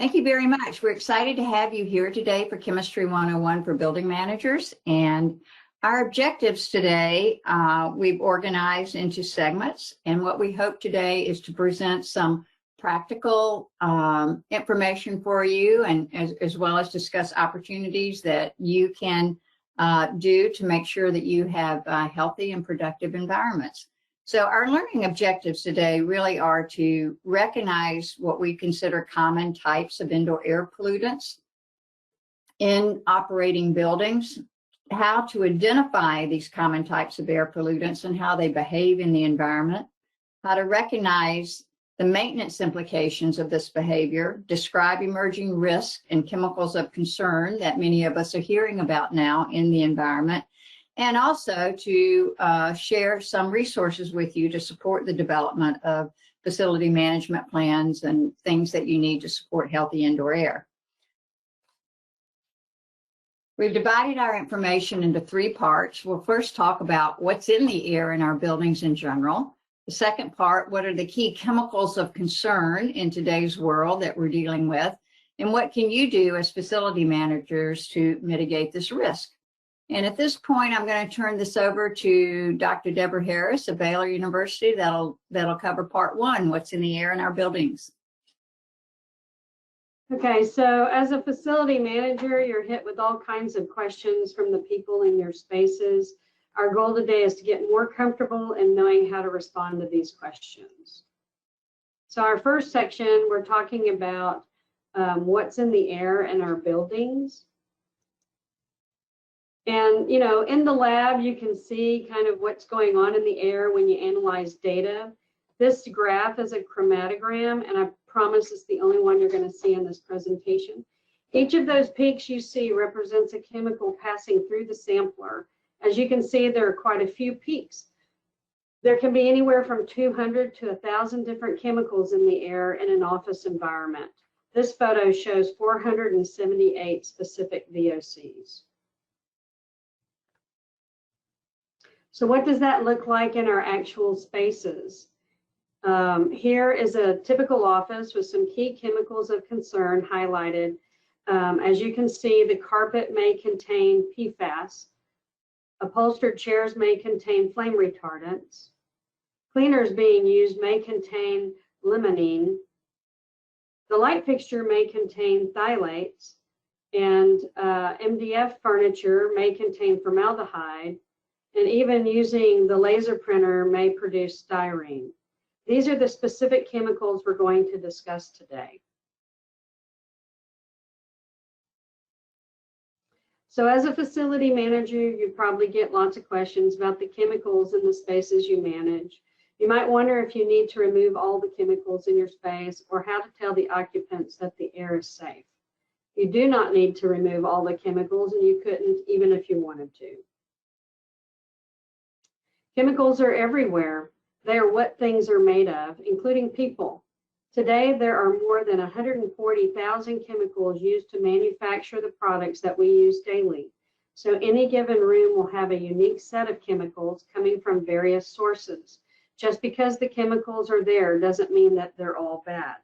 Thank you very much. We're excited to have you here today for Chemistry 101 for Building Managers. And our objectives today, we've organized into segments. And what we hope today is to present some practical information for you, and as well as discuss opportunities that you can do to make sure that you have healthy and productive environments. So our learning objectives today really are to recognize what we consider common types of indoor air pollutants in operating buildings, how to identify these common types of air pollutants and how they behave in the environment, how to recognize the maintenance implications of this behavior, describe emerging risks and chemicals of concern that many of us are hearing about now in the environment, and also to share some resources with you to support the development of facility management plans and things that you need to support healthy indoor air. We've divided our information into three parts. We'll first talk about what's in the air in our buildings in general. The second part, what are the key chemicals of concern in today's world that we're dealing with? And what can you do as facility managers to mitigate this risk? And at this point, I'm going to turn this over to Dr. Debra Harris of Baylor University. That'll cover part one, what's in the air in our buildings. Okay, so as a facility manager, you're hit with all kinds of questions from the people in your spaces. Our goal today is to get more comfortable in knowing how to respond to these questions. So our first section, we're talking about what's in the air in our buildings. And, you know, in the lab, you can see kind of what's going on in the air when you analyze data. This graph is a chromatogram, and I promise it's the only one you're going to see in this presentation. Each of those peaks you see represents a chemical passing through the sampler. As you can see, there are quite a few peaks. There can be anywhere from 200 to 1,000 different chemicals in the air in an office environment. This photo shows 478 specific VOCs. So what does that look like in our actual spaces? Here is a typical office with some key chemicals of concern highlighted. As you can see, the carpet may contain PFAS. Upholstered chairs may contain flame retardants. Cleaners being used may contain limonene. The light fixture may contain phthalates, and MDF furniture may contain formaldehyde, and even using the laser printer may produce styrene. These are the specific chemicals we're going to discuss today. So as a facility manager, you probably get lots of questions about the chemicals in the spaces you manage. You might wonder if you need to remove all the chemicals in your space or how to tell the occupants that the air is safe. You do not need to remove all the chemicals, and you couldn't even if you wanted to. Chemicals are everywhere. They are what things are made of, including people. Today, there are more than 140,000 chemicals used to manufacture the products that we use daily. So any given room will have a unique set of chemicals coming from various sources. Just because the chemicals are there doesn't mean that they're all bad.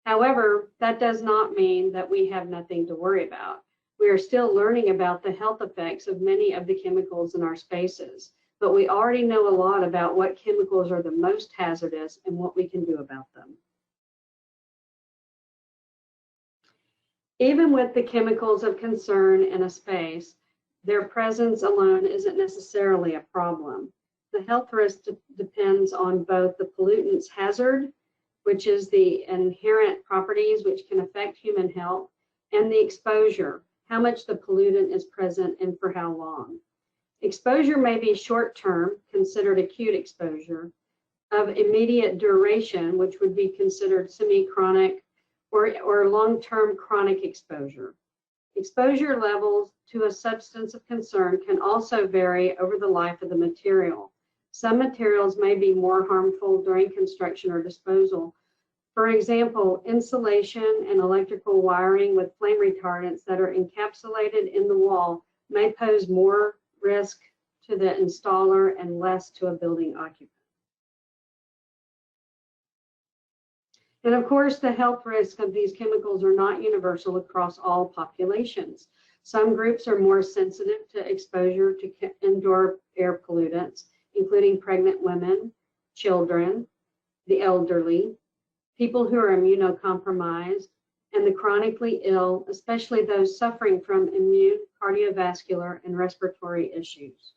However, that does not mean that we have nothing to worry about. We are still learning about the health effects of many of the chemicals in our spaces, but we already know a lot about what chemicals are the most hazardous and what we can do about them. Even with the chemicals of concern in a space, their presence alone isn't necessarily a problem. The health risk depends on both the pollutant's hazard, which is the inherent properties which can affect human health, and the exposure, how much the pollutant is present and for how long. Exposure may be short-term, considered acute exposure, of immediate duration, which would be considered semi-chronic, or long-term chronic exposure. Exposure levels to a substance of concern can also vary over the life of the material. Some materials may be more harmful during construction or disposal. For example, insulation and electrical wiring with flame retardants that are encapsulated in the wall may pose more risk to the installer and less to a building occupant. And of course, the health risks of these chemicals are not universal across all populations. Some groups are more sensitive to exposure to indoor air pollutants, including pregnant women, children, the elderly, people who are immunocompromised, and the chronically ill, especially those suffering from immune, cardiovascular, and respiratory issues.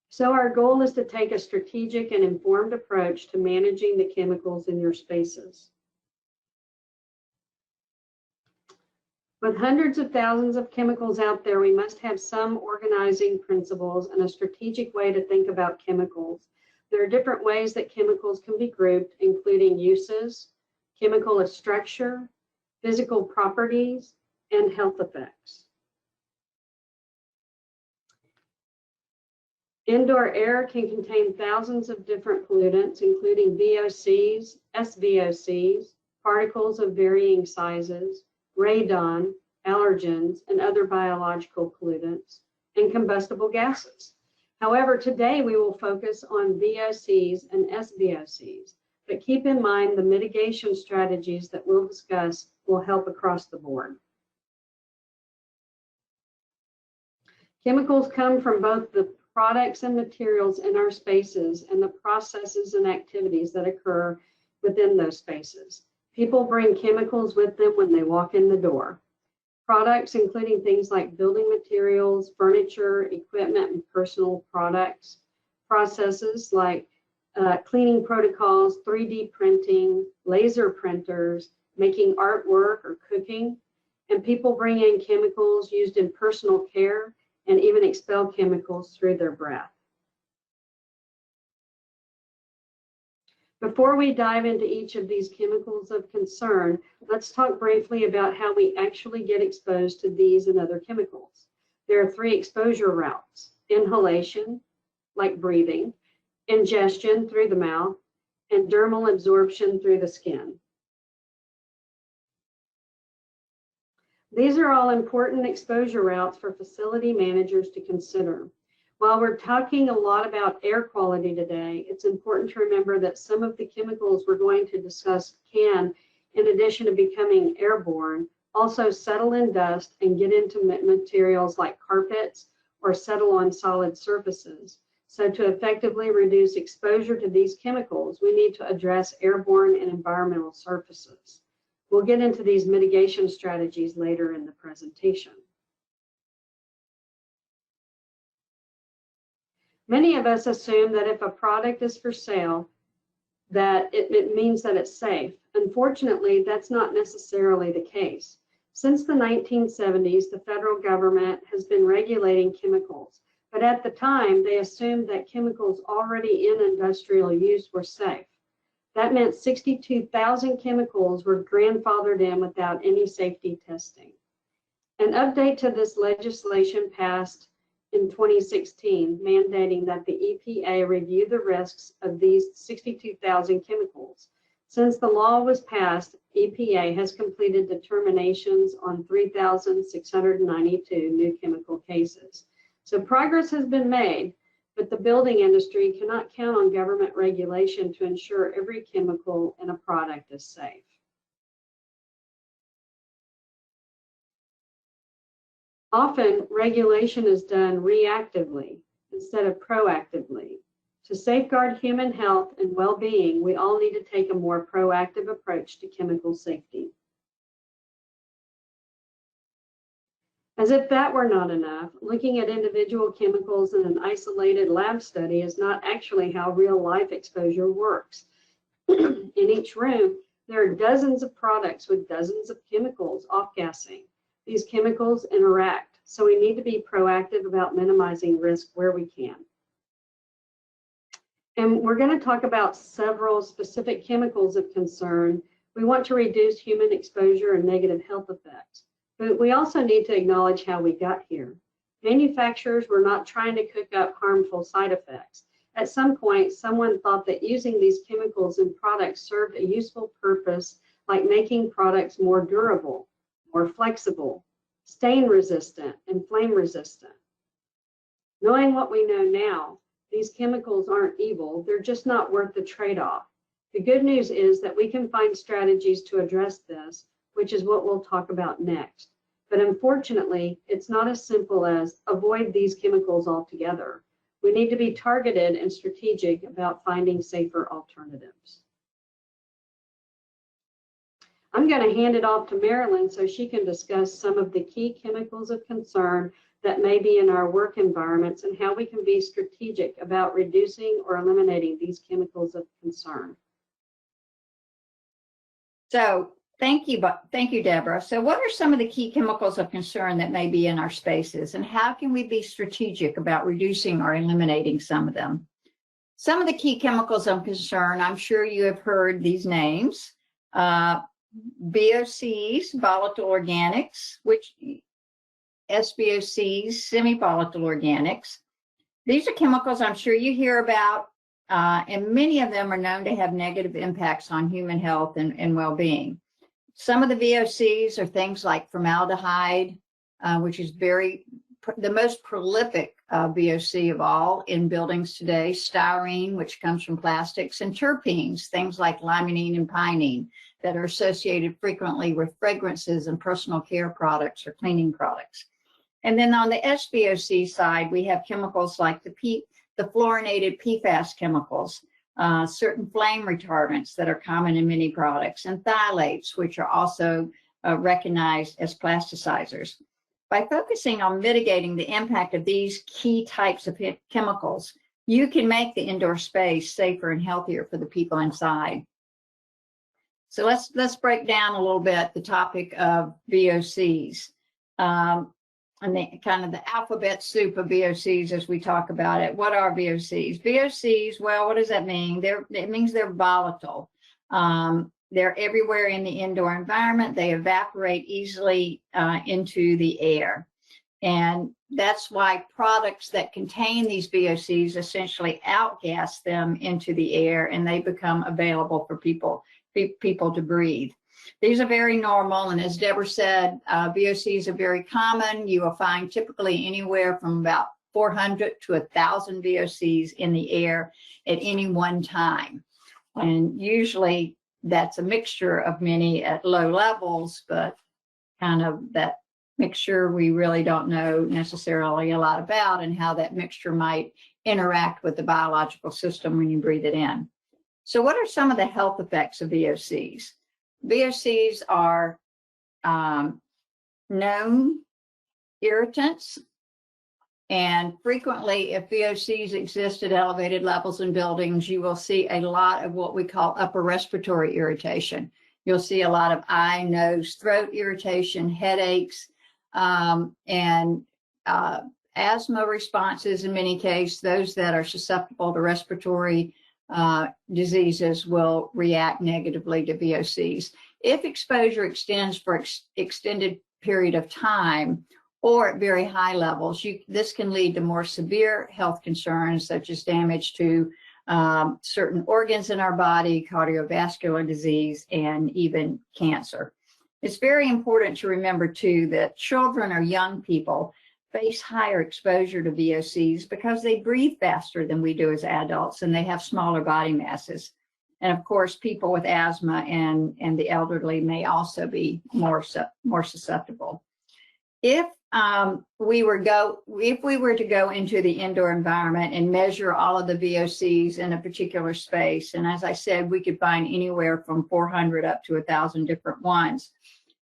So our goal is to take a strategic and informed approach to managing the chemicals in your spaces. With hundreds of thousands of chemicals out there, we must have some organizing principles and a strategic way to think about chemicals. There are different ways that chemicals can be grouped, including uses, chemical structure, physical properties, and health effects. Indoor air can contain thousands of different pollutants, including VOCs, SVOCs, particles of varying sizes, radon, allergens, and other biological pollutants, and combustible gases. However, today we will focus on VOCs and SVOCs, but keep in mind the mitigation strategies that we'll discuss will help across the board. Chemicals come from both the products and materials in our spaces and the processes and activities that occur within those spaces. People bring chemicals with them when they walk in the door. Products, including things like building materials, furniture, equipment, and personal products. Processes like cleaning protocols, 3D printing, laser printers, making artwork or cooking. And people bring in chemicals used in personal care and even expel chemicals through their breath. Before we dive into each of these chemicals of concern, let's talk briefly about how we actually get exposed to these and other chemicals. There are 3 exposure routes: inhalation, like breathing, ingestion through the mouth, and dermal absorption through the skin. These are all important exposure routes for facility managers to consider. While we're talking a lot about air quality today, it's important to remember that some of the chemicals we're going to discuss can, in addition to becoming airborne, also settle in dust and get into materials like carpets or settle on solid surfaces. So to effectively reduce exposure to these chemicals, we need to address airborne and environmental surfaces. We'll get into these mitigation strategies later in the presentation. Many of us assume that if a product is for sale, that it means that it's safe. Unfortunately, that's not necessarily the case. Since the 1970s, the federal government has been regulating chemicals, but at the time, they assumed that chemicals already in industrial use were safe. That meant 62,000 chemicals were grandfathered in without any safety testing. An update to this legislation passed in 2016, mandating that the EPA review the risks of these 62,000 chemicals. Since the law was passed, EPA has completed determinations on 3,692 new chemical cases. So progress has been made, but the building industry cannot count on government regulation to ensure every chemical in a product is safe. Often, regulation is done reactively instead of proactively. To safeguard human health and well-being, we all need to take a more proactive approach to chemical safety. As if that were not enough, looking at individual chemicals in an isolated lab study is not actually how real-life exposure works. In each room, there are dozens of products with dozens of chemicals off-gassing. These chemicals interact, so we need to be proactive about minimizing risk where we can. And we're going to talk about several specific chemicals of concern. We want to reduce human exposure and negative health effects, but we also need to acknowledge how we got here. Manufacturers were not trying to cook up harmful side effects. At some point, someone thought that using these chemicals in products served a useful purpose, like making products more durable, more flexible, stain resistant, and flame resistant. Knowing what we know now, these chemicals aren't evil, they're just not worth the trade-off. The good news is that we can find strategies to address this, which is what we'll talk about next. But unfortunately, it's not as simple as avoid these chemicals altogether. We need to be targeted and strategic about finding safer alternatives. I'm going to hand it off to Marilyn so she can discuss some of the key chemicals of concern that may be in our work environments and how we can be strategic about reducing or eliminating these chemicals of concern. So thank you, Debra. So what are some of the key chemicals of concern that may be in our spaces, and how can we be strategic about reducing or eliminating some of them? Some of the key chemicals of concern, I'm sure you have heard these names. VOCs, volatile organics, which SVOCs, semi-volatile organics. These are chemicals I'm sure you hear about, and many of them are known to have negative impacts on human health and well-being. Some of the VOCs are things like formaldehyde, which is the most prolific VOC of all in buildings today, styrene, which comes from plastics, and terpenes, things like limonene and pinene, that are associated frequently with fragrances and personal care products or cleaning products. And then on the SVOC side, we have chemicals like the fluorinated PFAS chemicals, certain flame retardants that are common in many products, and phthalates, which are also recognized as plasticizers. By focusing on mitigating the impact of these key types of chemicals, you can make the indoor space safer and healthier for the people inside. So let's break down a little bit the topic of VOCs. And the kind of the alphabet soup of VOCs as we talk about it. What are VOCs? VOCs, well, what does that mean? It means they're volatile. They're everywhere in the indoor environment. They evaporate easily into the air. And that's why products that contain these VOCs essentially outgas them into the air, and they become available for people to breathe. These are very normal, and as Debra said, VOCs are very common. You will find typically anywhere from about 400 to 1,000 VOCs in the air at any one time. And usually that's a mixture of many at low levels, but kind of that mixture we really don't know necessarily a lot about, and how that mixture might interact with the biological system when you breathe it in. So what are some of the health effects of VOCs? VOCs are known irritants, and frequently if VOCs exist at elevated levels in buildings, you will see a lot of what we call upper respiratory irritation. You'll see a lot of eye, nose, throat irritation, headaches, and asthma responses in many cases. Those that are susceptible to respiratory diseases will react negatively to VOCs. If exposure extends for extended period of time or at very high levels, this can lead to more severe health concerns such as damage to certain organs in our body, cardiovascular disease, and even cancer. It's very important to remember too that children or young people face higher exposure to VOCs because they breathe faster than we do as adults, and they have smaller body masses. And of course, people with asthma and the elderly may also be more susceptible. If we were to go into the indoor environment and measure all of the VOCs in a particular space, and as I said, we could find anywhere from 400 up to 1,000 different ones.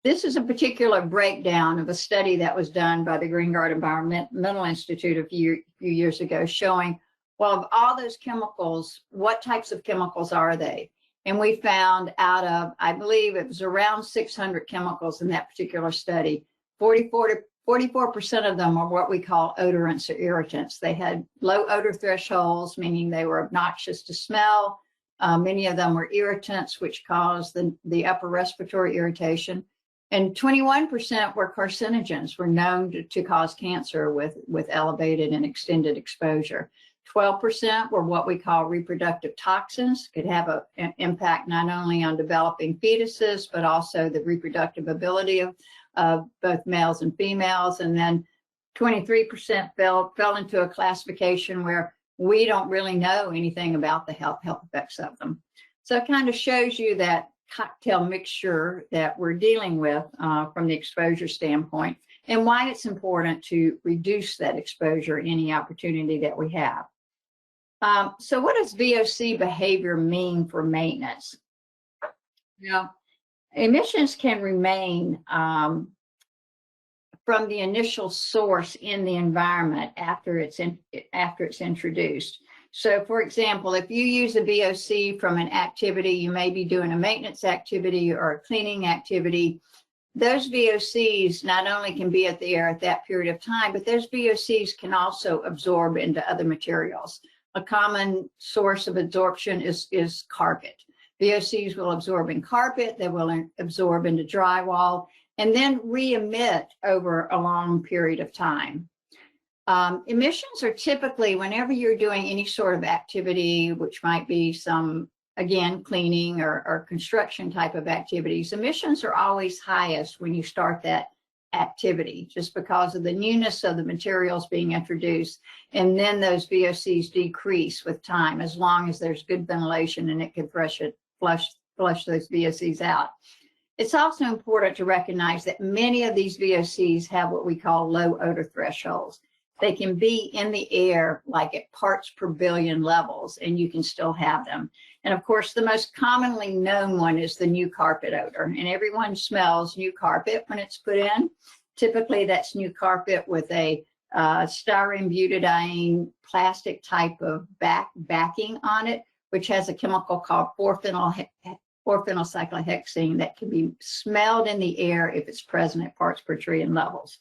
This is a particular breakdown of a study that was done by the Greengard Environmental Institute a few years ago, showing, well, of all those chemicals, what types of chemicals are they? And we found out of, I believe it was around 600 chemicals in that particular study, 44% of them are what we call odorants or irritants. They had low odor thresholds, meaning they were obnoxious to smell. Many of them were irritants, which caused the upper respiratory irritation. And 21% were carcinogens, were known to cause cancer with elevated and extended exposure. 12% were what we call reproductive toxins, could have an impact not only on developing fetuses, but also the reproductive ability of both males and females. And then 23% fell into a classification where we don't really know anything about the health effects of them. So it kind of shows you that cocktail mixture that we're dealing with from the exposure standpoint, and why it's important to reduce that exposure any opportunity that we have. So what does VOC behavior mean for maintenance? Now, emissions can remain from the initial source in the environment after it's introduced. So, for example, if you use a VOC from an activity, you may be doing a maintenance activity or a cleaning activity. Those VOCs not only can be at the air at that period of time, but those VOCs can also absorb into other materials. A common source of absorption is carpet. VOCs will absorb in carpet, they will absorb into drywall, and then re-emit over a long period of time. Emissions are typically, whenever you're doing any sort of activity, which might be some, again, cleaning or construction type of activities, emissions are always highest when you start that activity, just because of the newness of the materials being introduced. And then those VOCs decrease with time, as long as there's good ventilation and it can flush those VOCs out. It's also important to recognize that many of these VOCs have what we call low odor thresholds. They can be in the air like at parts per billion levels, and you can still have them. And of course, the most commonly known one is the new carpet odor. And everyone smells new carpet when it's put in. Typically, that's new carpet with a styrene butadiene plastic type of backing on it, which has a chemical called 4-phenylcyclohexene that can be smelled in the air if it's present at parts per trillion levels.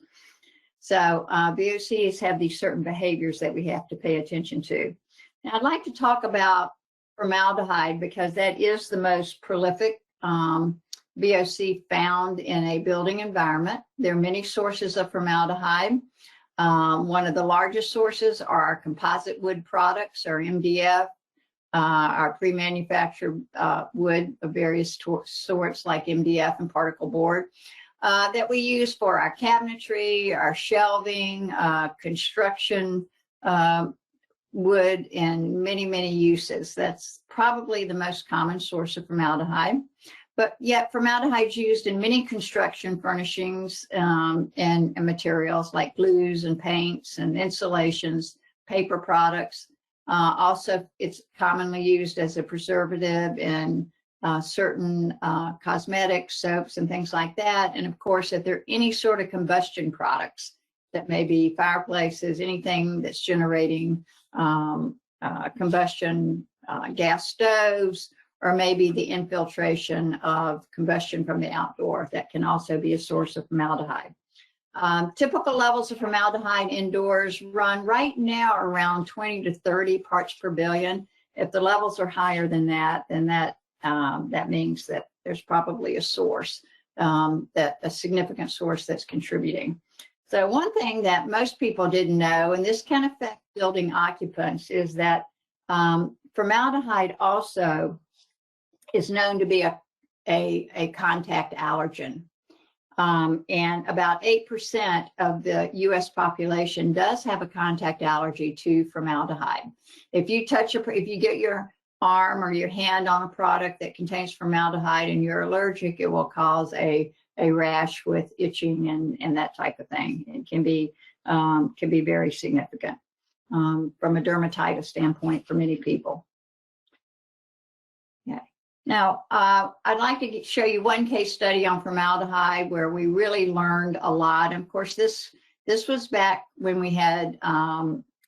So VOCs have these certain behaviors that we have to pay attention to. Now, I'd like to talk about formaldehyde because that is the most prolific VOC found in a building environment. There are many sources of formaldehyde. One of the largest sources are our composite wood products, or MDF, our pre-manufactured wood of various sorts like MDF and particle board. That we use for our cabinetry, our shelving, construction wood, and many, many uses. That's probably the most common source of formaldehyde. But yet formaldehyde is used in many construction furnishings and materials like glues and paints and insulations, paper products. Also, it's commonly used as a preservative in certain cosmetics, soaps, and things like that. And of course, if there are any sort of combustion products that may be fireplaces, anything that's generating combustion, gas stoves, or maybe the infiltration of combustion from the outdoor, that can also be a source of formaldehyde. Typical levels of formaldehyde indoors run right now around 20 to 30 parts per billion. If the levels are higher than that, then that means that there's probably a source, a significant source that's contributing. So one thing that most people didn't know, and this can affect building occupants, is that formaldehyde also is known to be a contact allergen. And about 8% of the US population does have a contact allergy to formaldehyde. If you get your arm or your hand on a product that contains formaldehyde and you're allergic, it will cause a rash with itching and that type of thing. It can be very significant from a dermatitis standpoint for many people. Okay. Now, I'd like to show you one case study on formaldehyde where we really learned a lot. And of course, this was back when we had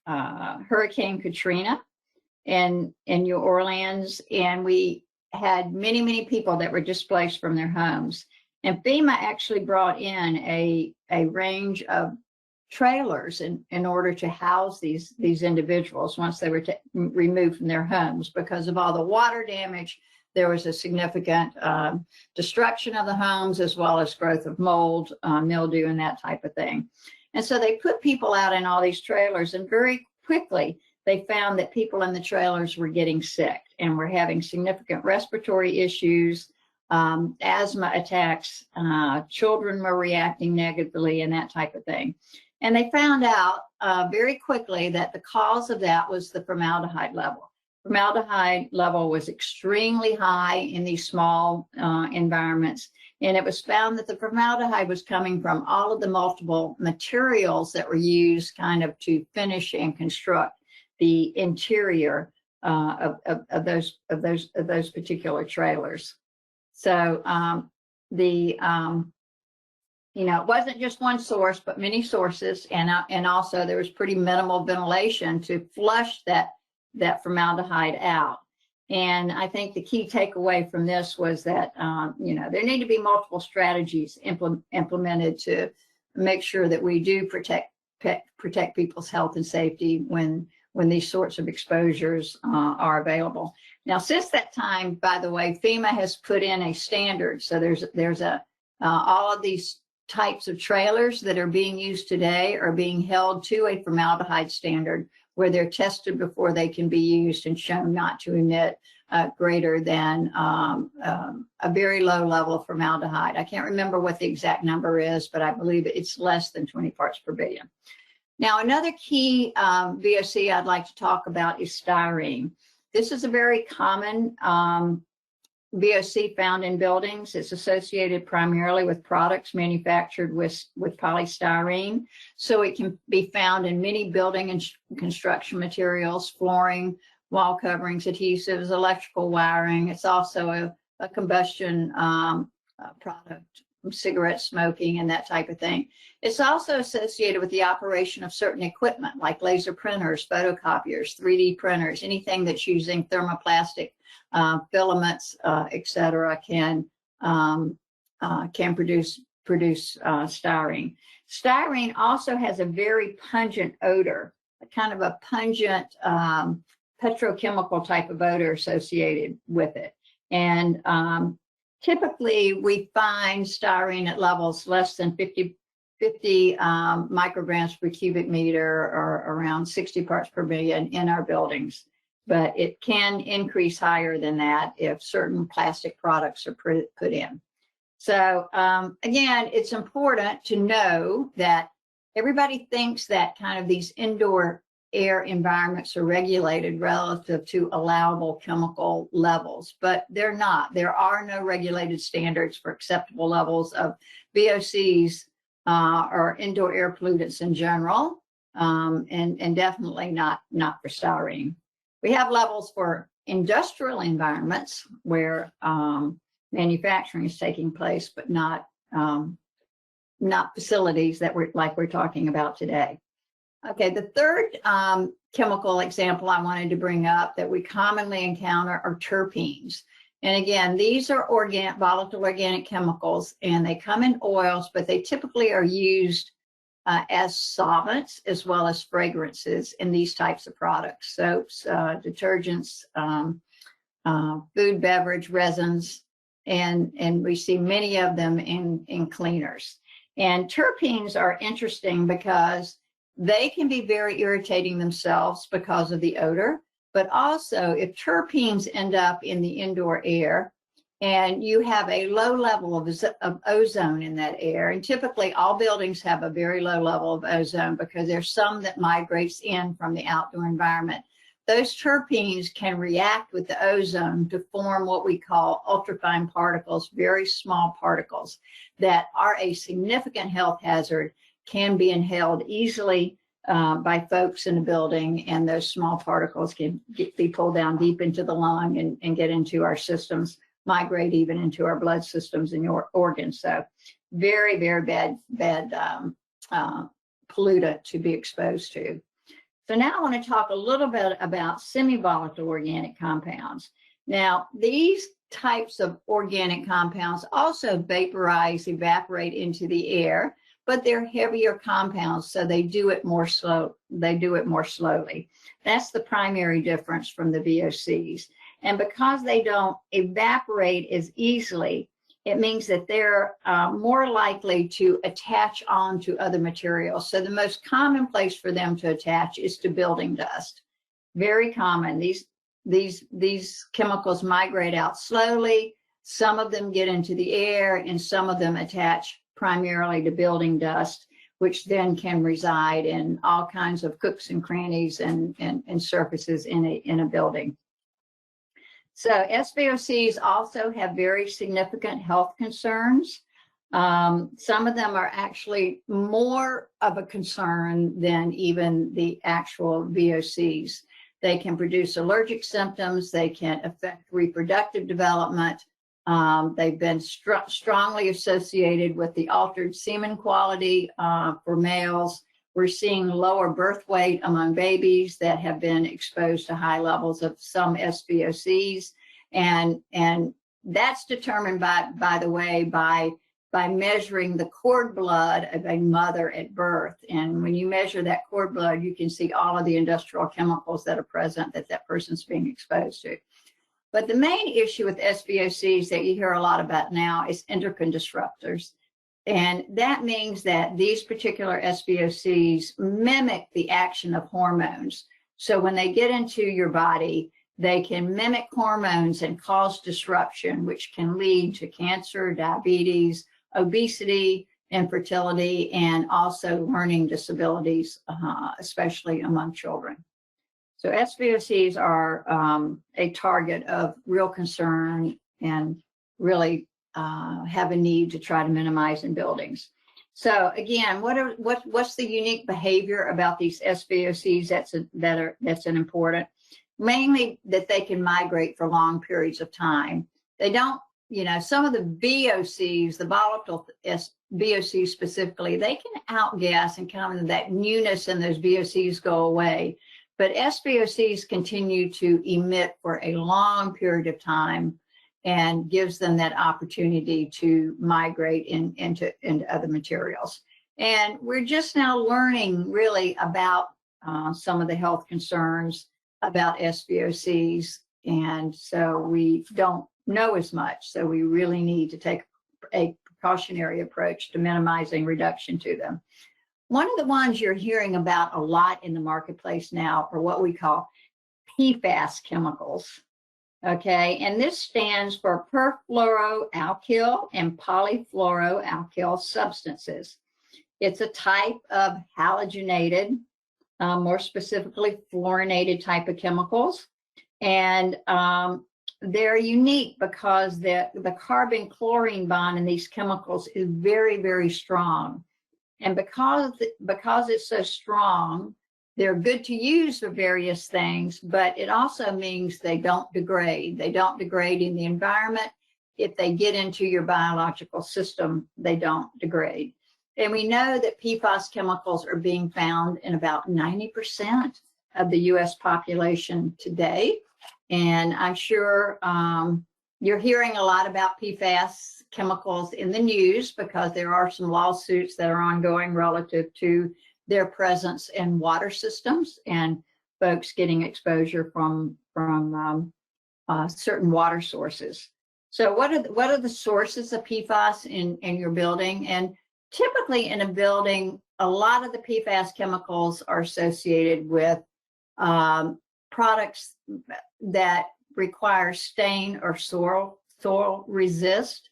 Hurricane Katrina in New Orleans, and we had many, many people that were displaced from their homes. And FEMA actually brought in a range of trailers in order to house these individuals once they were removed from their homes. Because of all the water damage, there was a significant destruction of the homes, as well as growth of mold, mildew, and that type of thing. And so they put people out in all these trailers, and very quickly they found that people in the trailers were getting sick and were having significant respiratory issues, asthma attacks, children were reacting negatively, and that type of thing. And they found out very quickly that the cause of that was the formaldehyde level. formaldehyde level was extremely high in these small environments. And it was found that the formaldehyde was coming from all of the multiple materials that were used kind of to finish and construct the interior of those particular trailers. So it wasn't just one source, but many sources, and also there was pretty minimal ventilation to flush that formaldehyde out. And I think the key takeaway from this was that there need to be multiple strategies implemented to make sure that we do protect people's health and safety when these sorts of exposures are available. Now, since that time, by the way, FEMA has put in a standard. So there's all of these types of trailers that are being used today are being held to a formaldehyde standard, where they're tested before they can be used and shown not to emit greater than a very low level of formaldehyde. I can't remember what the exact number is, but I believe it's less than 20 parts per billion. Now, another key VOC I'd like to talk about is styrene. This is a very common VOC found in buildings. It's associated primarily with products manufactured with polystyrene. So it can be found in many building and construction materials, flooring, wall coverings, adhesives, electrical wiring. It's also a combustion product from cigarette smoking and that type of thing. It's also associated with the operation of certain equipment like laser printers, photocopiers, 3D printers, anything that's using thermoplastic filaments, etc., can produce styrene. Styrene also has a very pungent odor, a kind of a pungent petrochemical type of odor associated with it. And typically, we find styrene at levels less than 50 micrograms per cubic meter, or around 60 parts per billion in our buildings. But it can increase higher than that if certain plastic products are put in. So again, it's important to know that everybody thinks that kind of these indoor air environments are regulated relative to allowable chemical levels, but they're not. There are no regulated standards for acceptable levels of VOCs or indoor air pollutants in general, and definitely not for styrene. We have levels for industrial environments where manufacturing is taking place, but not facilities that we're talking about today. Okay, the third chemical example I wanted to bring up that we commonly encounter are terpenes. And again, these are volatile organic chemicals, and they come in oils, but they typically are used as solvents as well as fragrances in these types of products: soaps, detergents, food, beverage, resins, and we see many of them in cleaners. And terpenes are interesting because they can be very irritating themselves because of the odor, but also if terpenes end up in the indoor air and you have a low level of ozone in that air, and typically all buildings have a very low level of ozone because there's some that migrates in from the outdoor environment, those terpenes can react with the ozone to form what we call ultrafine particles, very small particles that are a significant health hazard, can be inhaled easily by folks in the building, and those small particles can be pulled down deep into the lung and get into our systems, migrate even into our blood systems and your organs. So very, very bad pollutant to be exposed to. So now I want to talk a little bit about semi-volatile organic compounds. Now, these types of organic compounds also vaporize, evaporate into the air, but they're heavier compounds, so they do it more slowly. That's the primary difference from the VOCs. And because they don't evaporate as easily, it means that they're more likely to attach on to other materials. So the most common place for them to attach is to building dust. Very common. These chemicals migrate out slowly. Some of them get into the air, and some of them attach primarily to building dust, which then can reside in all kinds of cooks and crannies and surfaces in a building. So SVOCs also have very significant health concerns. Some of them are actually more of a concern than even the actual VOCs. They can produce allergic symptoms. They can affect reproductive development. They've been strongly associated with the altered semen quality for males. We're seeing lower birth weight among babies that have been exposed to high levels of some SVOCs. And that's determined, by the way, by measuring the cord blood of a mother at birth. And when you measure that cord blood, you can see all of the industrial chemicals that are present that person's being exposed to. But the main issue with SVOCs that you hear a lot about now is endocrine disruptors. And that means that these particular SVOCs mimic the action of hormones. So when they get into your body, they can mimic hormones and cause disruption, which can lead to cancer, diabetes, obesity, infertility, and also learning disabilities, especially among children. So SVOCs are a target of real concern and really have a need to try to minimize in buildings. So again, what's the unique behavior about these SVOCs that's important? Mainly that they can migrate for long periods of time. They don't, some of the VOCs, the volatile VOCs specifically, they can outgas and kind of that newness in those VOCs go away. But SVOCs continue to emit for a long period of time and gives them that opportunity to migrate into other materials. And we're just now learning really about some of the health concerns about SVOCs. And so we don't know as much. So we really need to take a precautionary approach to minimizing reduction to them. One of the ones you're hearing about a lot in the marketplace now are what we call PFAS chemicals. Okay, and this stands for perfluoroalkyl and polyfluoroalkyl substances. It's a type of halogenated, more specifically fluorinated type of chemicals. And they're unique because the carbon-chlorine bond in these chemicals is very, very strong. And because it's so strong, they're good to use for various things, but it also means they don't degrade. They don't degrade in the environment. If they get into your biological system, they don't degrade. And we know that PFAS chemicals are being found in about 90% of the US population today. And I'm sure you're hearing a lot about PFAS chemicals in the news because there are some lawsuits that are ongoing relative to their presence in water systems and folks getting exposure from certain water sources. So what are the sources of PFAS in your building? And typically in a building, a lot of the PFAS chemicals are associated with products that require stain or soil resist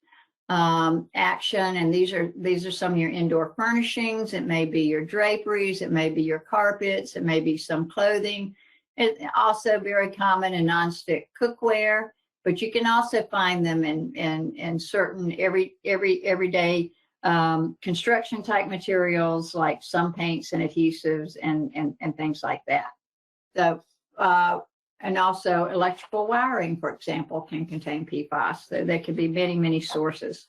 action, and these are some of your indoor furnishings. It may be your draperies, it may be your carpets, it may be some clothing. It's also very common in nonstick cookware, but you can also find them in certain everyday construction type materials like some paints and adhesives and things like that. So and also electrical wiring, for example, can contain PFAS. So there could be many, many sources.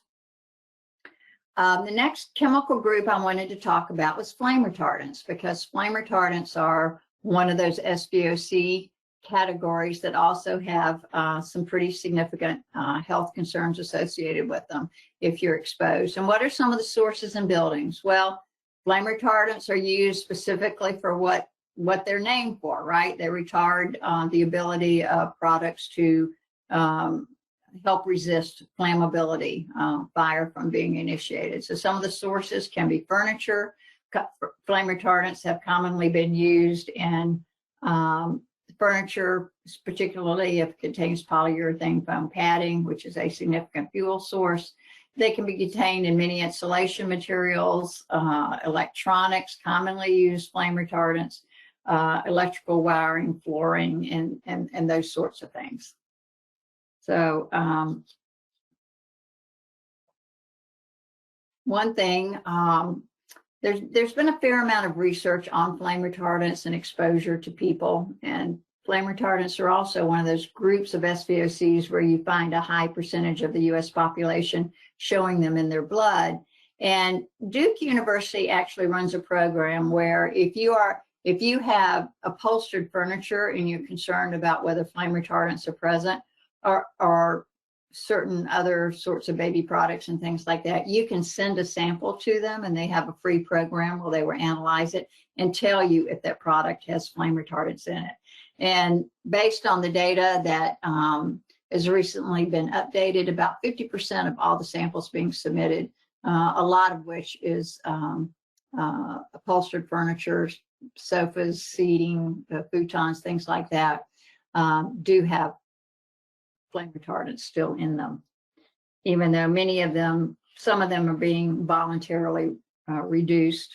The next chemical group I wanted to talk about was flame retardants, because flame retardants are one of those SVOC categories that also have some pretty significant health concerns associated with them if you're exposed. And what are some of the sources in buildings? Well, flame retardants are used specifically for what they're named for, right? They retard the ability of products to help resist flammability, fire from being initiated. So some of the sources can be furniture. Flame retardants have commonly been used in furniture, particularly if it contains polyurethane foam padding, which is a significant fuel source. They can be contained in many insulation materials. Electronics commonly use flame retardants. Electrical wiring, flooring, and those sorts of things. So one thing, there's been a fair amount of research on flame retardants and exposure to people, and flame retardants are also one of those groups of SVOCs where you find a high percentage of the US population showing them in their blood. And Duke University actually runs a program where if you have upholstered furniture and you're concerned about whether flame retardants are present, or certain other sorts of baby products and things like that, you can send a sample to them, and they have a free program where they will analyze it and tell you if that product has flame retardants in it. And based on the data that has recently been updated, about 50% of all the samples being submitted, a lot of which is upholstered furniture, sofas, seating, futons, things like that, do have flame retardants still in them, even though many of them, some of them are being voluntarily reduced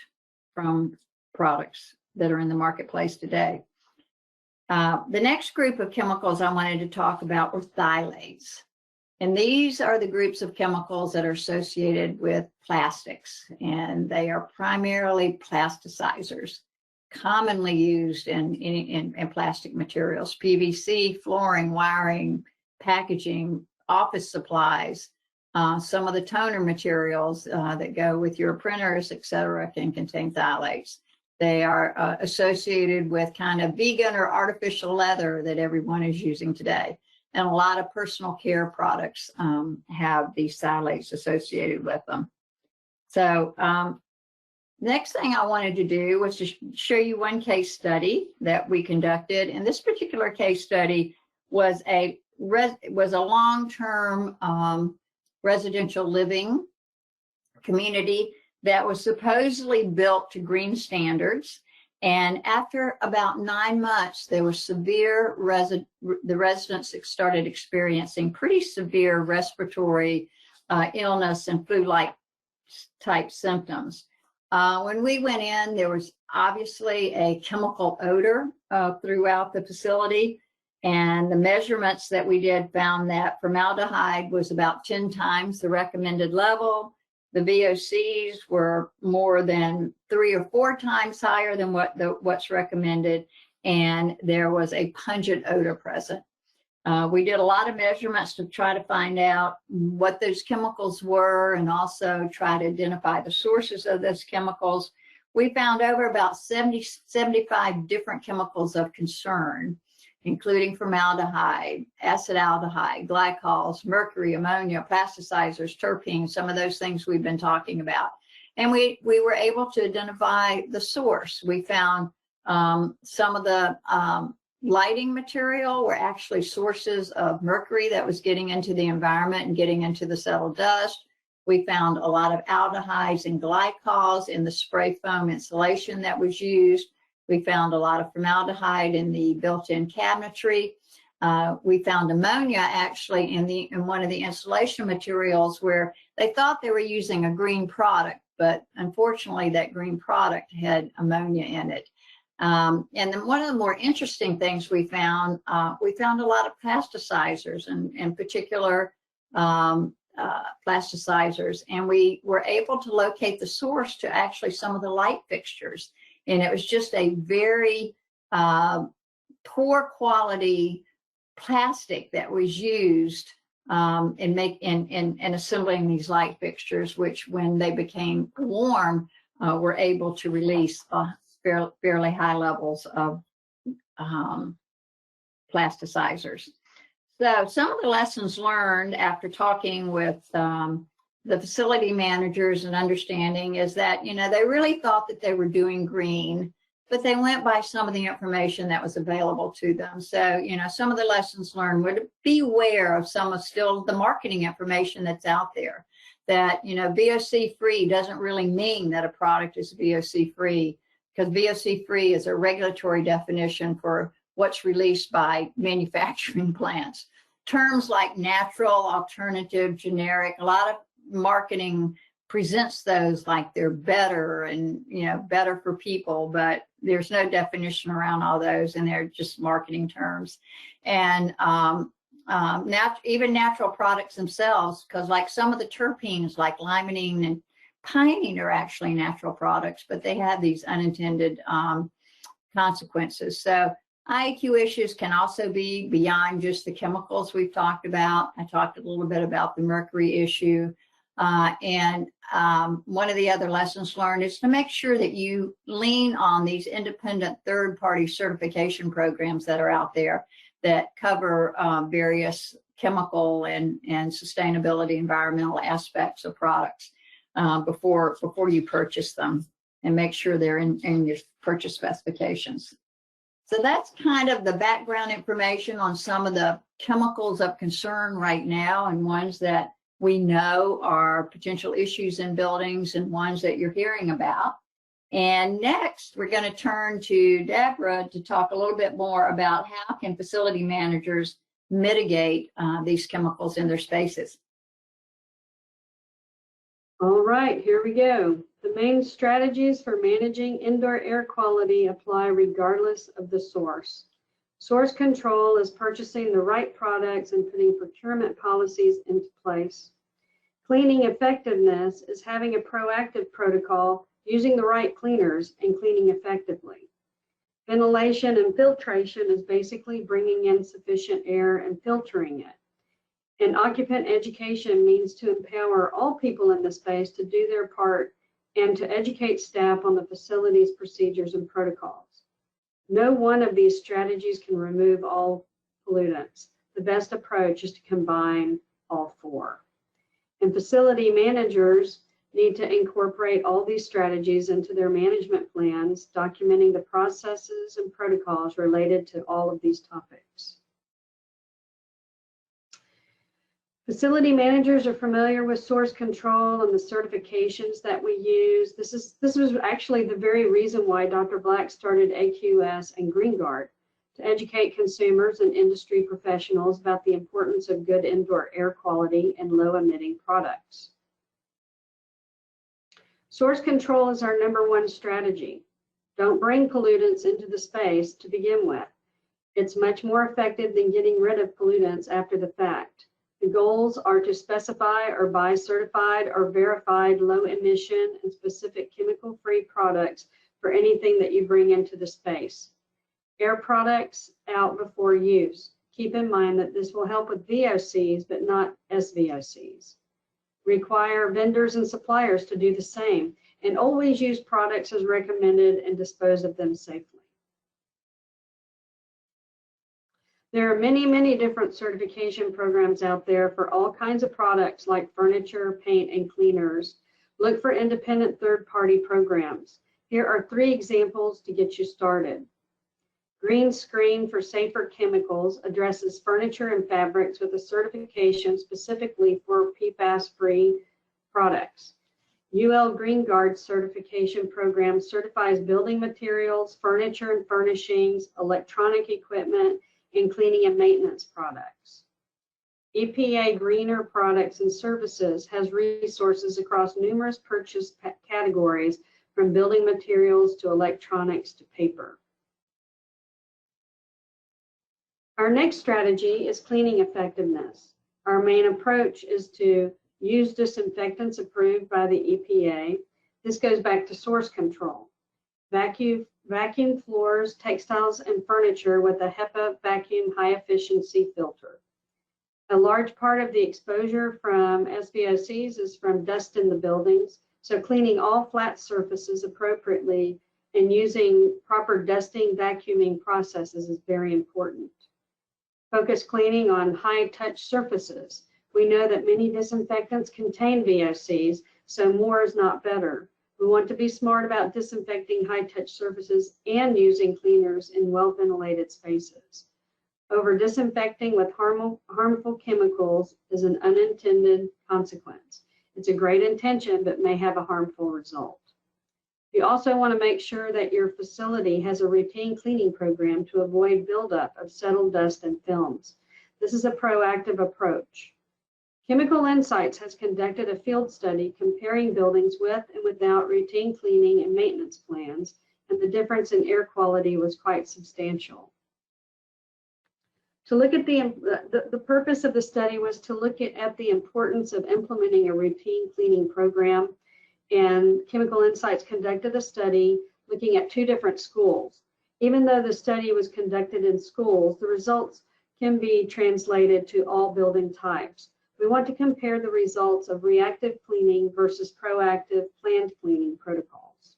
from products that are in the marketplace today. The next group of chemicals I wanted to talk about were phthalates. And these are the groups of chemicals that are associated with plastics, and they are primarily plasticizers, commonly used in plastic materials: PVC, flooring, wiring, packaging, office supplies. Some of the toner materials that go with your printers, etc., can contain phthalates. They are associated with kind of vegan or artificial leather that everyone is using today. And a lot of personal care products have these phthalates associated with them. So next thing I wanted to do was to show you one case study that we conducted. And this particular case study was a long-term residential living community that was supposedly built to green standards. And after about 9 months, there was severe the residents started experiencing pretty severe respiratory illness and flu-like type symptoms. When we went in, there was obviously a chemical odor throughout the facility. And the measurements that we did found that formaldehyde was about 10 times the recommended level. The VOCs were more than 3 or 4 times higher than what's recommended, and there was a pungent odor present. We did a lot of measurements to try to find out what those chemicals were and also try to identify the sources of those chemicals. We found over about 75 different chemicals of concern, including formaldehyde, acetaldehyde, glycols, mercury, ammonia, plasticizers, terpenes, some of those things we've been talking about. And we were able to identify the source. We found some of the lighting material were actually sources of mercury that was getting into the environment and getting into the settled dust. We found a lot of aldehydes and glycols in the spray foam insulation that was used. We found a lot of formaldehyde in the built-in cabinetry. We found ammonia actually in one of the insulation materials where they thought they were using a green product, but unfortunately that green product had ammonia in it. And then one of the more interesting things we found a lot of plasticizers, and in particular plasticizers, and we were able to locate the source to actually some of the light fixtures. And it was just a very poor quality plastic that was used in assembling these light fixtures, which when they became warm, were able to release fairly high levels of plasticizers. So some of the lessons learned after talking with the facility managers and understanding is that, they really thought that they were doing green, but they went by some of the information that was available to them. So, some of the lessons learned would beware of some of still the marketing information that's out there, that, VOC free doesn't really mean that a product is VOC free, because VOC free is a regulatory definition for what's released by manufacturing plants. Terms like natural, alternative, generic, a lot of marketing presents those like they're better and better for people, but there's no definition around all those, and they're just marketing terms. And even natural products themselves, because like some of the terpenes, like limonene and pinene, are actually natural products, but they have these unintended consequences. So IAQ issues can also be beyond just the chemicals we've talked about. I talked a little bit about the mercury issue. And one of the other lessons learned is to make sure that you lean on these independent third-party certification programs that are out there that cover various chemical and sustainability environmental aspects of products before you purchase them, and make sure they're in your purchase specifications. So that's kind of the background information on some of the chemicals of concern right now, and ones that we know are potential issues in buildings and ones that you're hearing about. And next, we're going to turn to Debra to talk a little bit more about how can facility managers mitigate these chemicals in their spaces. All right, here we go. The main strategies for managing indoor air quality apply regardless of the source. Source control is purchasing the right products and putting procurement policies into place. Cleaning effectiveness is having a proactive protocol, using the right cleaners, and cleaning effectively. Ventilation and filtration is basically bringing in sufficient air and filtering it. And occupant education means to empower all people in the space to do their part and to educate staff on the facility's procedures and protocols. No one of these strategies can remove all pollutants. The best approach is to combine all four. And facility managers need to incorporate all these strategies into their management plans, documenting the processes and protocols related to all of these topics. Facility managers are familiar with source control and the certifications that we use. This was actually the very reason why Dr. Black started AQS and GreenGuard, to educate consumers and industry professionals about the importance of good indoor air quality and low emitting products. Source control is our #1 strategy. Don't bring pollutants into the space to begin with. It's much more effective than getting rid of pollutants after the fact. The goals are to specify or buy certified or verified low emission and specific chemical-free products for anything that you bring into the space. Air products out before use. Keep in mind that this will help with VOCs, but not SVOCs. Require vendors and suppliers to do the same, and always use products as recommended and dispose of them safely. There are many, many different certification programs out there for all kinds of products like furniture, paint, and cleaners. Look for independent third-party programs. Here are 3 examples to get you started. Green Screen for Safer Chemicals addresses furniture and fabrics with a certification specifically for PFAS-free products. UL GreenGuard certification program certifies building materials, furniture and furnishings, electronic equipment, and cleaning and maintenance products. EPA Greener Products and Services has resources across numerous purchase categories, from building materials to electronics to paper. Our next strategy is cleaning effectiveness. Our main approach is to use disinfectants approved by the EPA. This goes back to source control. Vacuum floors, textiles, and furniture with a HEPA vacuum high efficiency filter. A large part of the exposure from SVOCs is from dust in the buildings, so cleaning all flat surfaces appropriately and using proper dusting vacuuming processes is very important. Focus cleaning on high touch surfaces. We know that many disinfectants contain VOCs, so more is not better. We want to be smart about disinfecting high-touch surfaces and using cleaners in well-ventilated spaces. Over disinfecting with harmful chemicals is an unintended consequence. It's a great intention, but may have a harmful result. You also want to make sure that your facility has a routine cleaning program to avoid buildup of settled dust and films. This is a proactive approach. Chemical Insights has conducted a field study comparing buildings with and without routine cleaning and maintenance plans, and the difference in air quality was quite substantial. To look at the purpose of the study was to look at the importance of implementing a routine cleaning program, and Chemical Insights conducted a study looking at 2 different schools. Even though the study was conducted in schools, the results can be translated to all building types. We want to compare the results of reactive cleaning versus proactive planned cleaning protocols.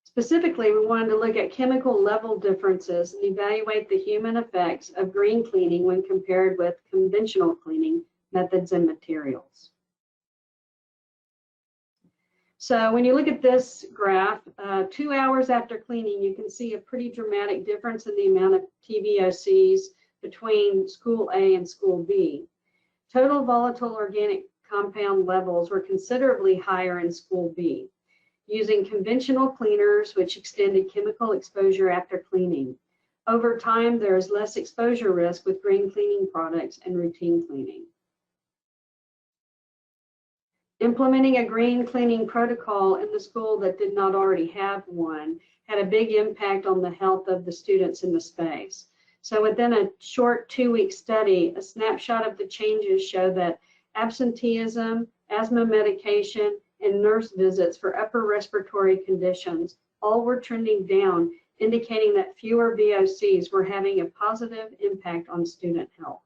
Specifically, we wanted to look at chemical level differences and evaluate the human effects of green cleaning when compared with conventional cleaning methods and materials. So when you look at this graph, 2 hours after cleaning, you can see a pretty dramatic difference in the amount of TVOCs between school A and school B. Total volatile organic compound levels were considerably higher in school B, using conventional cleaners, which extended chemical exposure after cleaning. Over time, there is less exposure risk with green cleaning products and routine cleaning. Implementing a green cleaning protocol in the school that did not already have one had a big impact on the health of the students in the space. So within a short 2-week study, a snapshot of the changes show that absenteeism, asthma medication, and nurse visits for upper respiratory conditions all were trending down, indicating that fewer VOCs were having a positive impact on student health.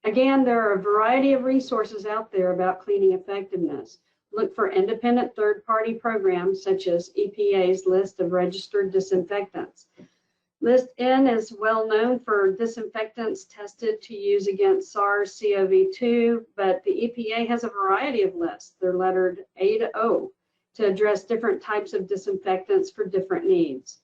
Again, there are a variety of resources out there about cleaning effectiveness. Look for independent third-party programs such as EPA's list of registered disinfectants. List N is well known for disinfectants tested to use against SARS-CoV-2, but the EPA has a variety of lists. They're lettered A to O to address different types of disinfectants for different needs.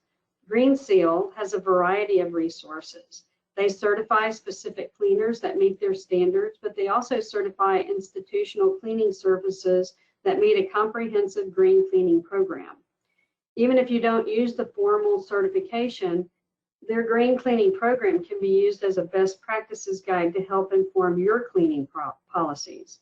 Green Seal has a variety of resources. They certify specific cleaners that meet their standards, but they also certify institutional cleaning services that meet a comprehensive green cleaning program. Even if you don't use the formal certification, their green cleaning program can be used as a best practices guide to help inform your cleaning policies.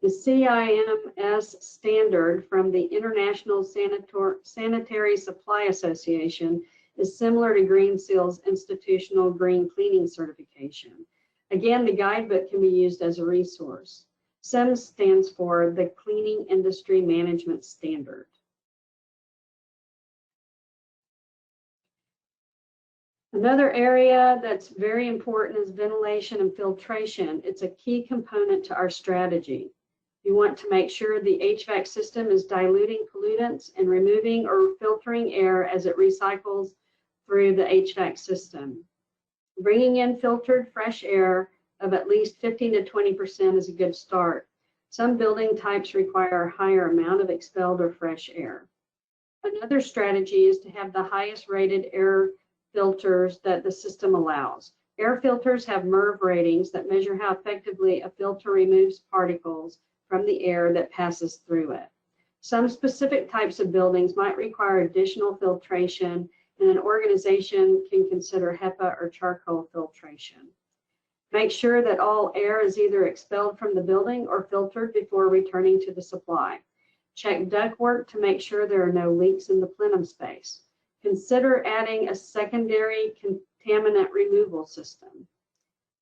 The CIMS standard from the International Sanitary Supply Association is similar to Green Seal's institutional green cleaning certification. Again, the guidebook can be used as a resource. SIMS stands for the Cleaning Industry Management Standard. Another area that's very important is ventilation and filtration. It's a key component to our strategy. You want to make sure the HVAC system is diluting pollutants and removing or filtering air as it recycles through the HVAC system. Bringing in filtered fresh air of at least 15 to 20% is a good start. Some building types require a higher amount of expelled or fresh air. Another strategy is to have the highest rated air filters that the system allows. Air filters have MERV ratings that measure how effectively a filter removes particles from the air that passes through it. Some specific types of buildings might require additional filtration, and an organization can consider HEPA or charcoal filtration. Make sure that all air is either expelled from the building or filtered before returning to the supply. Check ductwork to make sure there are no leaks in the plenum space. Consider adding a secondary contaminant removal system.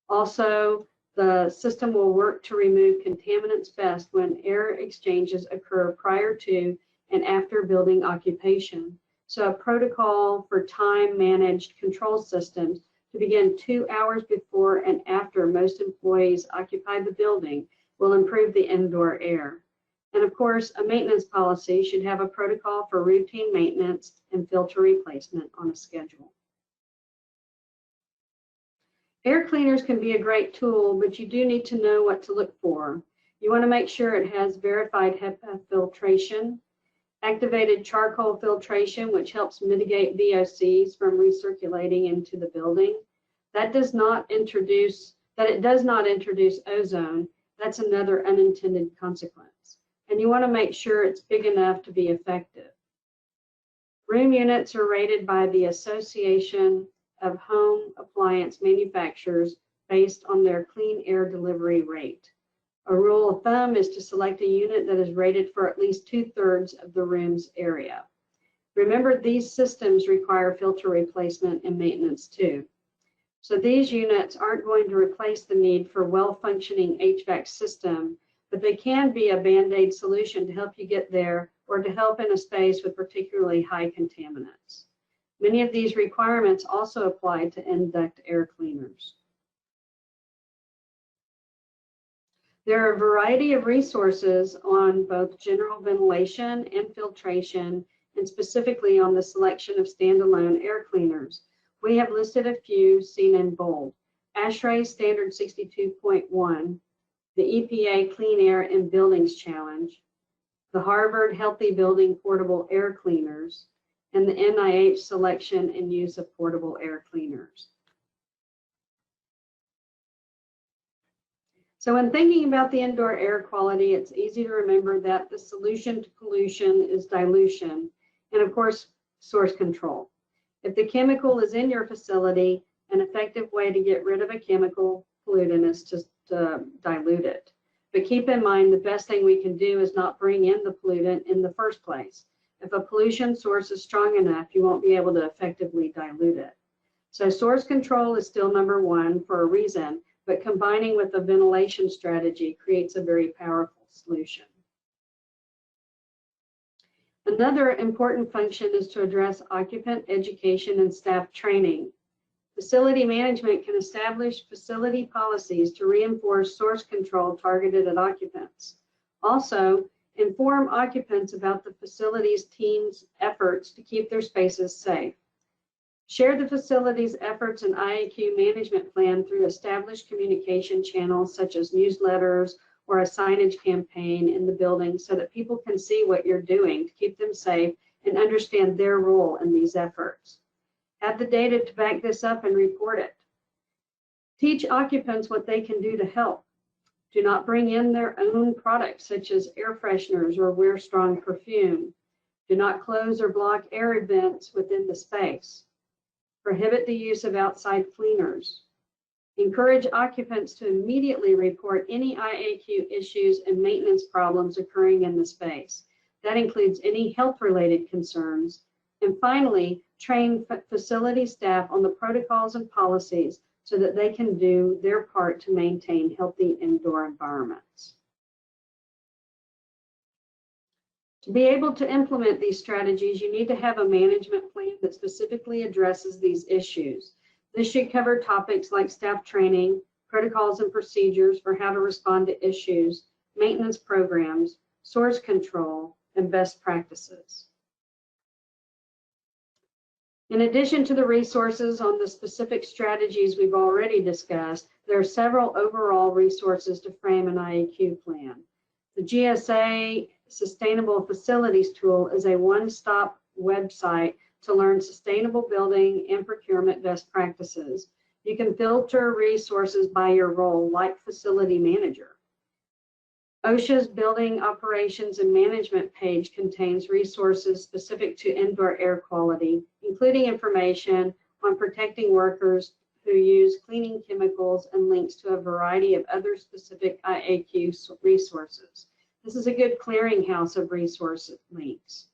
Also, the system will work to remove contaminants best when air exchanges occur prior to and after building occupation. So a protocol for time-managed control systems to begin 2 hours before and after most employees occupy the building will improve the indoor air. And of course, a maintenance policy should have a protocol for routine maintenance and filter replacement on a schedule. Air cleaners can be a great tool, but you do need to know what to look for. You want to make sure it has verified HEPA filtration, activated charcoal filtration, which helps mitigate VOCs from recirculating into the building. That it does not introduce ozone. That's another unintended consequence. And you want to make sure it's big enough to be effective. Room units are rated by the Association of Home Appliance Manufacturers based on their clean air delivery rate. A rule of thumb is to select a unit that is rated for at least 2/3 of the room's area. Remember, these systems require filter replacement and maintenance too. So these units aren't going to replace the need for well-functioning HVAC system, but they can be a Band-Aid solution to help you get there or to help in a space with particularly high contaminants. Many of these requirements also apply to in-duct air cleaners. There are a variety of resources on both general ventilation and filtration, and specifically on the selection of standalone air cleaners. We have listed a few seen in bold. ASHRAE Standard 62.1, the EPA Clean Air in Buildings Challenge, the Harvard Healthy Building Portable Air Cleaners, and the NIH Selection and Use of Portable Air Cleaners. So when thinking about the indoor air quality, it's easy to remember that the solution to pollution is dilution, and of course, source control. If the chemical is in your facility, an effective way to get rid of a chemical pollutant is to dilute it. But keep in mind, the best thing we can do is not bring in the pollutant in the first place. If a pollution source is strong enough, you won't be able to effectively dilute it. So source control is still number one for a reason, but combining with a ventilation strategy creates a very powerful solution. Another important function is to address occupant education and staff training. Facility management can establish facility policies to reinforce source control targeted at occupants. Also, inform occupants about the facility's team's efforts to keep their spaces safe. Share the facility's efforts and IAQ management plan through established communication channels such as newsletters or a signage campaign in the building so that people can see what you're doing to keep them safe and understand their role in these efforts. Have the data to back this up and report it. Teach occupants what they can do to help. Do not bring in their own products such as air fresheners or wear strong perfume. Do not close or block air vents within the space. Prohibit the use of outside cleaners. Encourage occupants to immediately report any IAQ issues and maintenance problems occurring in the space. That includes any health-related concerns. And finally, train facility staff on the protocols and policies so that they can do their part to maintain healthy indoor environments. To be able to implement these strategies, you need to have a management plan that specifically addresses these issues. This should cover topics like staff training, protocols and procedures for how to respond to issues, maintenance programs, source control, and best practices. In addition to the resources on the specific strategies we've already discussed, there are several overall resources to frame an IAQ plan. The GSA Sustainable Facilities Tool is a one-stop website to learn sustainable building and procurement best practices. You can filter resources by your role, like facility manager. OSHA's Building Operations and Management page contains resources specific to indoor air quality, including information on protecting workers who use cleaning chemicals and links to a variety of other specific IAQ resources. This is a good clearinghouse of resource links.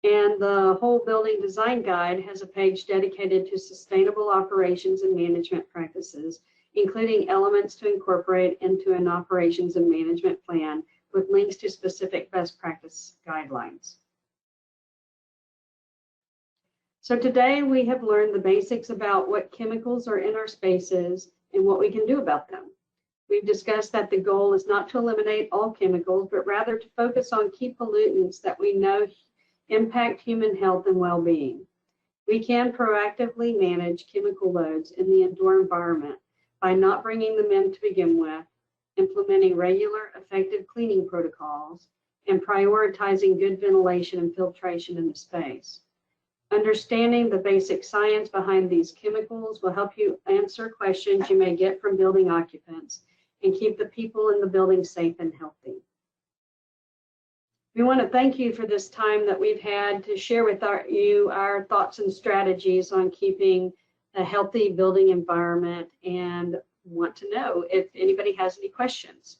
And the whole building design guide has a page dedicated to sustainable operations and management practices, including elements to incorporate into an operations and management plan with links to specific best practice guidelines. So today we have learned the basics about what chemicals are in our spaces and what we can do about them. We've discussed that the goal is not to eliminate all chemicals, but rather to focus on key pollutants that we know impact human health and well-being. We can proactively manage chemical loads in the indoor environment by not bringing them in to begin with, implementing regular, effective cleaning protocols, and prioritizing good ventilation and filtration in the space. Understanding the basic science behind these chemicals will help you answer questions you may get from building occupants and keep the people in the building safe and healthy. We want to thank you for this time that we've had to share with you our thoughts and strategies on keeping a healthy building environment, and want to know if anybody has any questions.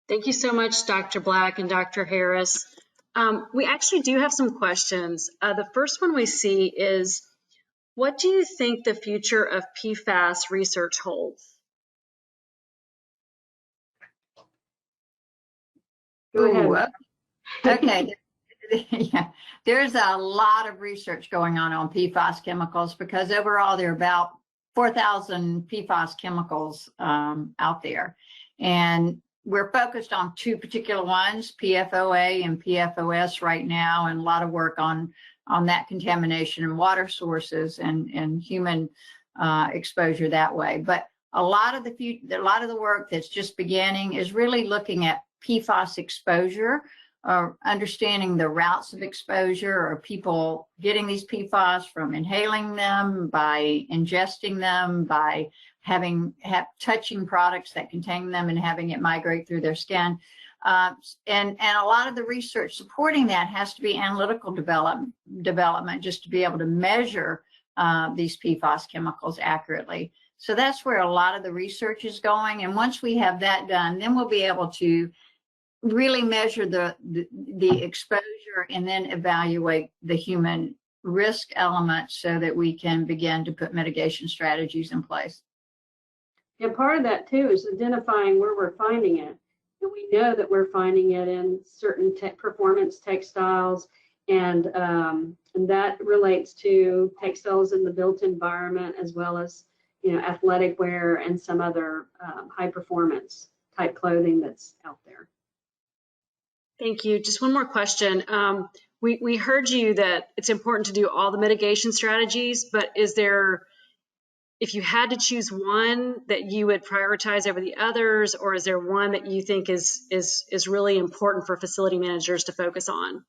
Thank you so much, Dr. Black and Dr. Harris. We actually do have some questions. The first one we see is, what do you think the future of PFAS research holds? Go Ooh, ahead. okay. Yeah, there's a lot of research going on PFAS chemicals because overall there are about 4,000 PFAS chemicals out there. And we're focused on two particular ones, PFOA and PFOS right now, and a lot of work on that contamination in water sources and human exposure that way. But a lot of the work that's just beginning is really looking at PFAS exposure, or understanding the routes of exposure, or people getting these PFAS from inhaling them, by ingesting them, by touching products that contain them and having it migrate through their skin. And a lot of the research supporting that has to be analytical development just to be able to measure these PFAS chemicals accurately. So that's where a lot of the research is going. And once we have that done, then we'll be able to really measure the exposure and then evaluate the human risk elements so that we can begin to put mitigation strategies in place. Yeah, part of that too is identifying where we're finding it. And we know that we're finding it in certain performance textiles, and that relates to textiles in the built environment, as well as, you know, athletic wear and some other high performance type clothing that's out there. Thank you. Just one more question. We heard you that it's important to do all the mitigation strategies, but is there, if you had to choose one that you would prioritize over the others, or is there one that you think is really important for facility managers to focus on?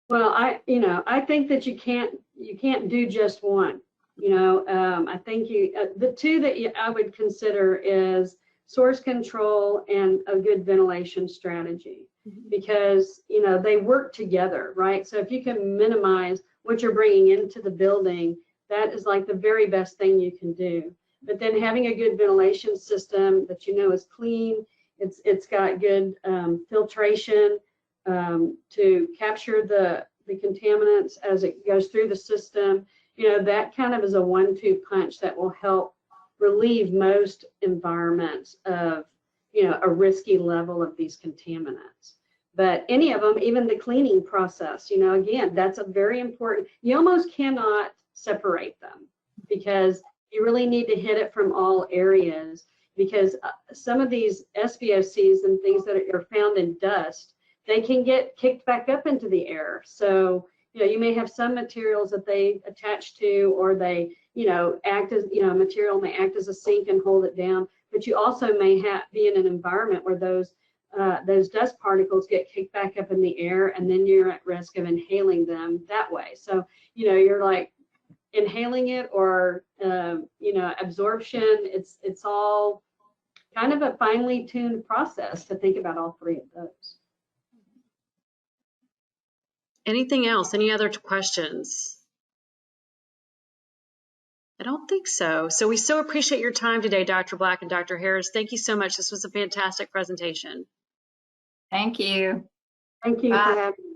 Well, I think that you can't do just one. I think the two that I would consider is source control and a good ventilation strategy, because they work together, right? So if you can minimize what you're bringing into the building, that is like the very best thing you can do. But then having a good ventilation system that is clean, it's got good filtration to capture the contaminants as it goes through the system. That kind of is a 1-2 punch that will help relieve most environments of a risky level of these contaminants. But any of them, even the cleaning process, again, that's a very important. You almost cannot separate them, because you really need to hit it from all areas, because some of these SVOCs and things that are found in dust, they can get kicked back up into the air. So you may have some materials that they attach to, or they act as, material may act as a sink and hold it down, but you also may be in an environment where those dust particles get kicked back up in the air, and then you're at risk of inhaling them that way. So you're like inhaling it, or absorption. It's all kind of a finely tuned process to think about all three of those. Anything else? Any other questions? I don't think so. So we so appreciate your time today, Dr. Black and Dr. Harris. Thank you so much. This was a fantastic presentation. Thank you. Thank you for having me.